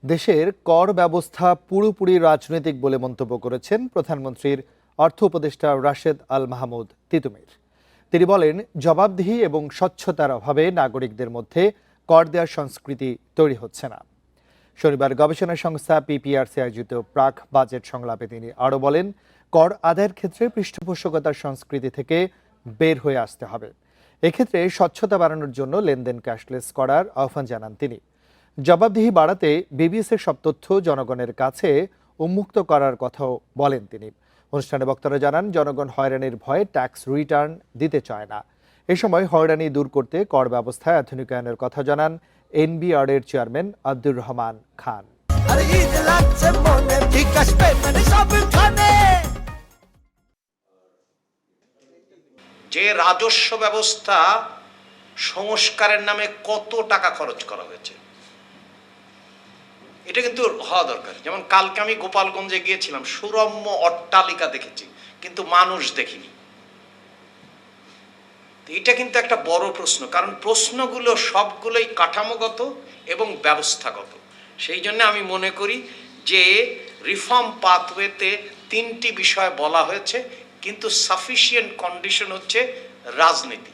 দেশের কর ব্যবস্থা পুরোপুরি রাজনৈতিক বলে মন্তব্য করেছেন প্রধানমন্ত্রীর অর্থ উপদেষ্টা রাশেদ আল মাহমুদ তিতুমির। তিনি বলেন, জবাবদিহি এবং স্বচ্ছতার অভাবে নাগরিকদের মধ্যে কর দেওয়ার সংস্কৃতি তৈরি হচ্ছে না। শনিবার গবেষণা সংস্থা পিপিআরসি আয়োজিত প্রাক বাজেট সংলাপে তিনি আরও বলেন, কর আদায়ের ক্ষেত্রে পৃষ্ঠপোষকতার সংস্কৃতি থেকে বের হয়ে আসতে হবে। এক্ষেত্রে স্বচ্ছতা বাড়ানোর জন্য লেনদেন ক্যাশলেস করার আহ্বান জানান তিনি। জবাবদিহি বাড়াতে বিবিএসের সব তথ্য জনগণের কাছে উন্মুক্ত করার কথাও বলেন তিনি। অনুষ্ঠানে বক্তারা জানান, জনগণ হয়রানির ভয়ে ট্যাক্স রিটার্ন দিতে চায় না। এ সময় হয়রানি দূর করতে কর ব্যবস্থায় আধুনিকায়নের কথা জানান এনবিআর এর চেয়ারম্যান আব্দুর রহমান খান। যে রাজস্ব ব্যবস্থা সংস্কারের নামে কত টাকা খরচ করা হয়েছে, এটা কিন্তু হওয়া দরকার। যেমন কালকে আমি গোপালগঞ্জে গিয়েছিলাম, সুরম্য অট্টালিকা দেখেছি, কিন্তু মানুষ দেখিনি। এটা কিন্তু একটা বড় প্রশ্ন, কারণ প্রশ্নগুলো সবগুলোই কাঠামোগত এবং ব্যবস্থাগত। সেই জন্য আমি মনে করি যে রিফর্ম পাথওয়েতে তিনটি বিষয় বলা হয়েছে, কিন্তু সাফিসিয়েন্ট কন্ডিশন হচ্ছে রাজনীতি।